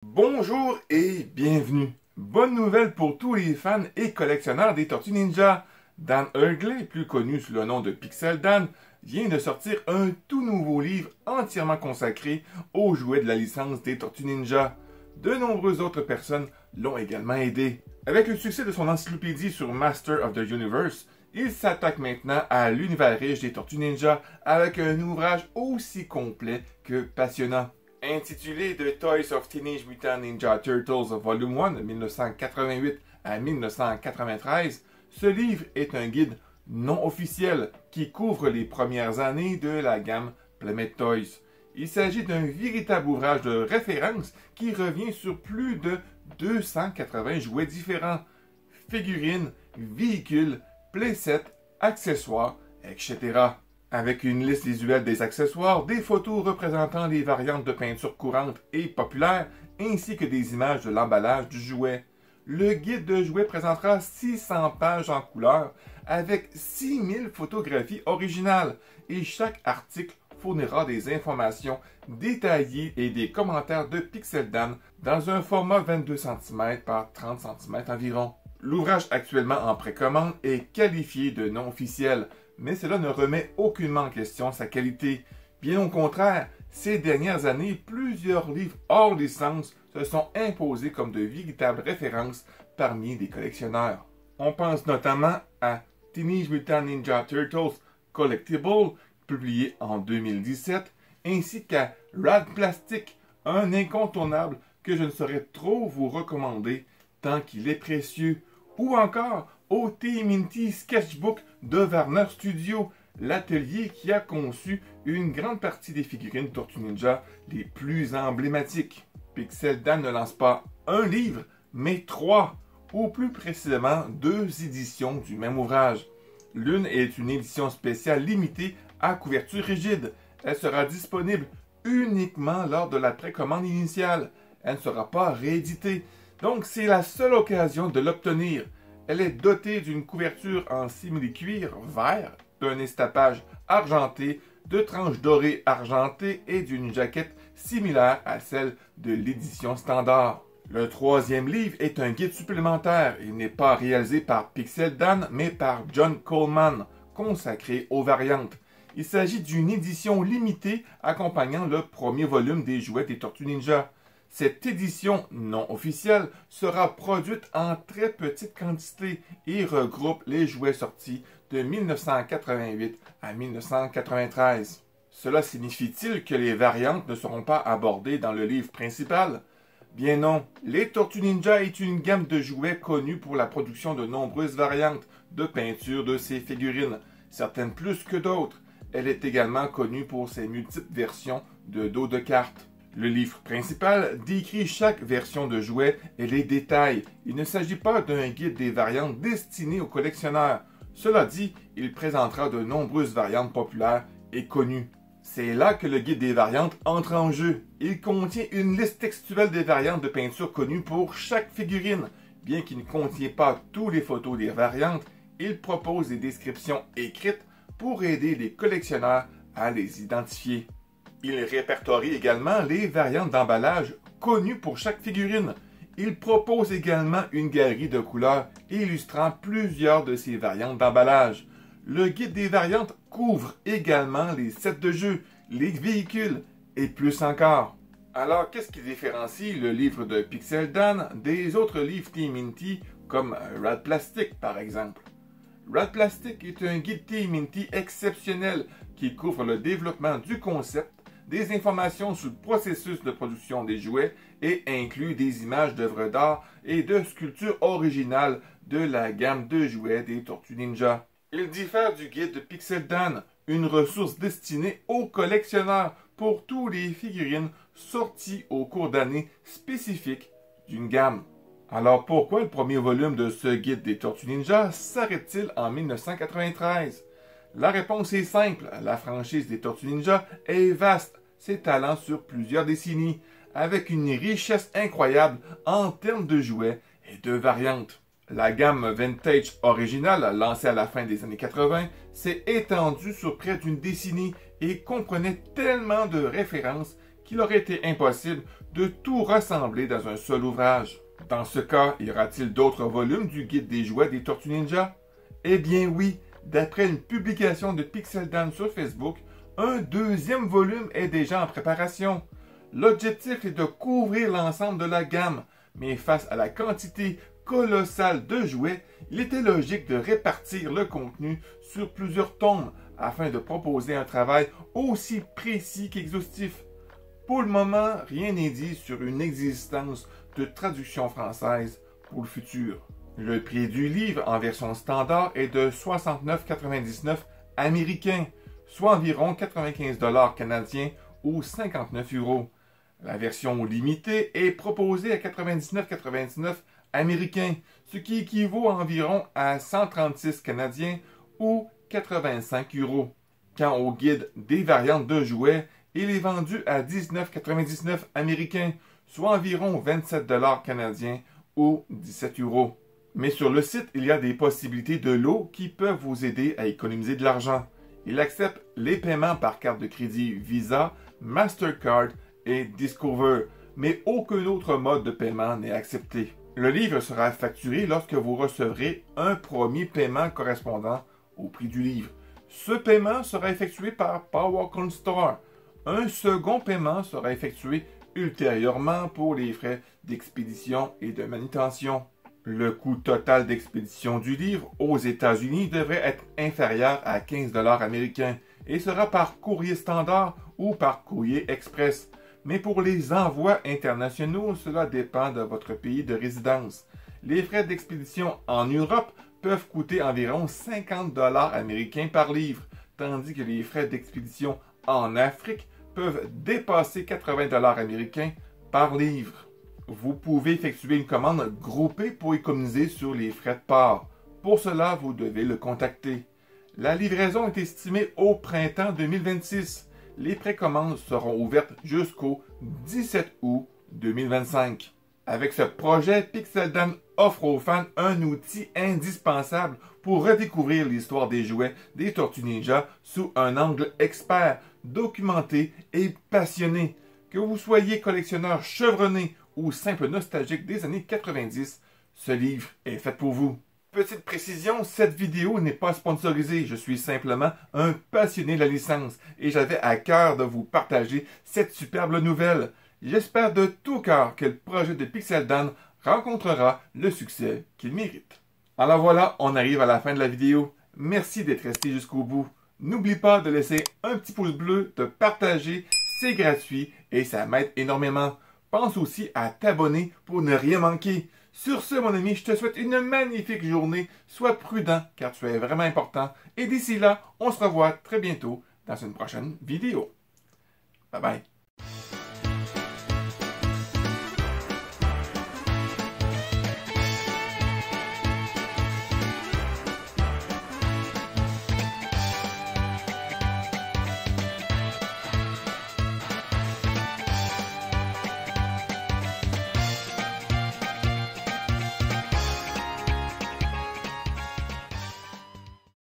Bonjour et bienvenue. Bonne nouvelle pour tous les fans et collectionneurs des Tortues Ninja. Dan Hurgley, plus connu sous le nom de Pixel Dan, vient de sortir un tout nouveau livre entièrement consacré aux jouets de la licence des Tortues Ninja. De nombreuses autres personnes l'ont également aidé. Avec le succès de son encyclopédie sur Master of the Universe, il s'attaque maintenant à l'univers riche des Tortues Ninja avec un ouvrage aussi complet que passionnant. Intitulé The Toys of Teenage Mutant Ninja Turtles Volume 1 1988 à 1993, ce livre est un guide non officiel qui couvre les premières années de la gamme Planet Toys. Il s'agit d'un véritable ouvrage de référence qui revient sur plus de 280 jouets différents, figurines, véhicules, playsets, accessoires, etc. Avec une liste visuelle des accessoires, des photos représentant les variantes de peinture courantes et populaires, ainsi que des images de l'emballage du jouet. Le guide de jouets présentera 600 pages en couleur avec 6000 photographies originales et chaque article fournira des informations détaillées et des commentaires de Pixel Dan dans un format 22 cm par 30 cm environ. L'ouvrage actuellement en précommande est qualifié de non officiel, mais cela ne remet aucunement en question sa qualité. Bien au contraire, ces dernières années, plusieurs livres hors licence se sont imposés comme de véritables références parmi les collectionneurs. On pense notamment à Teenage Mutant Ninja Turtles Collectible, publié en 2017, ainsi qu'à Rad Plastic, un incontournable que je ne saurais trop vous recommander tant qu'il est précieux, ou encore au TMNT Sketchbook de Warner Studio, l'atelier qui a conçu une grande partie des figurines Tortues Ninja les plus emblématiques. Pixel Dan ne lance pas un livre, mais 3, ou plus précisément 2 éditions du même ouvrage. L'une est une édition spéciale limitée à couverture rigide. Elle sera disponible uniquement lors de la précommande initiale. Elle ne sera pas rééditée, donc c'est la seule occasion de l'obtenir. Elle est dotée d'une couverture en simili-cuir vert, d'un estapage argenté, de tranches dorées argentées et d'une jaquette similaire à celle de l'édition standard. Le troisième livre est un guide supplémentaire. Il n'est pas réalisé par Pixel Dan, mais par John Coleman, consacré aux variantes. Il s'agit d'une édition limitée accompagnant le premier volume des jouets des Tortues Ninja. Cette édition non officielle sera produite en très petite quantité et regroupe les jouets sortis de 1988 à 1993. Cela signifie-t-il que les variantes ne seront pas abordées dans le livre principal? Bien non, les Tortues Ninja est une gamme de jouets connue pour la production de nombreuses variantes de peinture de ses figurines, certaines plus que d'autres. Elle est également connue pour ses multiples versions de dos de cartes. Le livre principal décrit chaque version de jouet et les détails. Il ne s'agit pas d'un guide des variantes destiné aux collectionneurs. Cela dit, il présentera de nombreuses variantes populaires et connues. C'est là que le guide des variantes entre en jeu. Il contient une liste textuelle des variantes de peinture connues pour chaque figurine. Bien qu'il ne contient pas toutes les photos des variantes, il propose des descriptions écrites pour aider les collectionneurs à les identifier. Il répertorie également les variantes d'emballage connues pour chaque figurine. Il propose également une galerie de couleurs illustrant plusieurs de ces variantes d'emballage. Le guide des variantes couvre également les sets de jeu, les véhicules et plus encore. Alors, qu'est-ce qui différencie le livre de Pixel Dan des autres livres TMNT comme Rad Plastic par exemple? Rad Plastic est un guide TMNT exceptionnel qui couvre le développement du concept, des informations sur le processus de production des jouets et inclut des images d'œuvres d'art et de sculptures originales de la gamme de jouets des Tortues Ninja. Il diffère du guide de Pixel Dan, une ressource destinée aux collectionneurs pour tous les figurines sorties au cours d'années spécifiques d'une gamme. Alors pourquoi le premier volume de ce guide des Tortues Ninja s'arrête-t-il en 1993? La réponse est simple, la franchise des Tortues Ninja est vaste, s'étalant sur plusieurs décennies, avec une richesse incroyable en termes de jouets et de variantes. La gamme Vintage originale, lancée à la fin des années 80, s'est étendue sur près d'une décennie et comprenait tellement de références qu'il aurait été impossible de tout rassembler dans un seul ouvrage. Dans ce cas, y aura-t-il d'autres volumes du guide des jouets des Tortues Ninja? Eh bien oui, d'après une publication de Pixel Dan sur Facebook, un deuxième volume est déjà en préparation. L'objectif est de couvrir l'ensemble de la gamme, mais face à la quantité colossale de jouets, il était logique de répartir le contenu sur plusieurs tomes afin de proposer un travail aussi précis qu'exhaustif. Pour le moment, rien n'est dit sur une existence de traduction française pour le futur. Le prix du livre en version standard est de 69,99 américains, soit environ 95 $ canadiens ou 59 €. La version limitée est proposée à 99,99 américains, ce qui équivaut environ à 136 canadiens ou 85 €. Quant au guide des variantes de jouets, il est vendu à 19,99 américains, soit environ 27 $ canadiens ou 17 €. Mais sur le site, il y a des possibilités de lots qui peuvent vous aider à économiser de l'argent. Il accepte les paiements par carte de crédit Visa, Mastercard et Discover, mais aucun autre mode de paiement n'est accepté. Le livre sera facturé lorsque vous recevrez un premier paiement correspondant au prix du livre. Ce paiement sera effectué par PowerCoin Store. Un second paiement sera effectué ultérieurement pour les frais d'expédition et de manutention. Le coût total d'expédition du livre aux États-Unis devrait être inférieur à 15 $ américains et sera par courrier standard ou par courrier express. Mais pour les envois internationaux, cela dépend de votre pays de résidence. Les frais d'expédition en Europe peuvent coûter environ 50 $ américains par livre, tandis que les frais d'expédition en Afrique peuvent dépasser 80 $ américains par livre. Vous pouvez effectuer une commande groupée pour économiser sur les frais de port. Pour cela, vous devez le contacter. La livraison est estimée au printemps 2026. Les précommandes seront ouvertes jusqu'au 17 août 2025. Avec ce projet, Pixel Dan offre aux fans un outil indispensable pour redécouvrir l'histoire des jouets des Tortues Ninja sous un angle expert, documenté et passionné. Que vous soyez collectionneur chevronné ou simple nostalgique des années 90, ce livre est fait pour vous. Petite précision, cette vidéo n'est pas sponsorisée, je suis simplement un passionné de la licence et j'avais à cœur de vous partager cette superbe nouvelle. J'espère de tout cœur que le projet de Pixel Dan rencontrera le succès qu'il mérite. Alors voilà, on arrive à la fin de la vidéo. Merci d'être resté jusqu'au bout. N'oublie pas de laisser un petit pouce bleu, de partager, c'est gratuit et ça m'aide énormément. Pense aussi à t'abonner pour ne rien manquer. Sur ce, mon ami, je te souhaite une magnifique journée. Sois prudent car tu es vraiment important. Et d'ici là, on se revoit très bientôt dans une prochaine vidéo. Bye bye.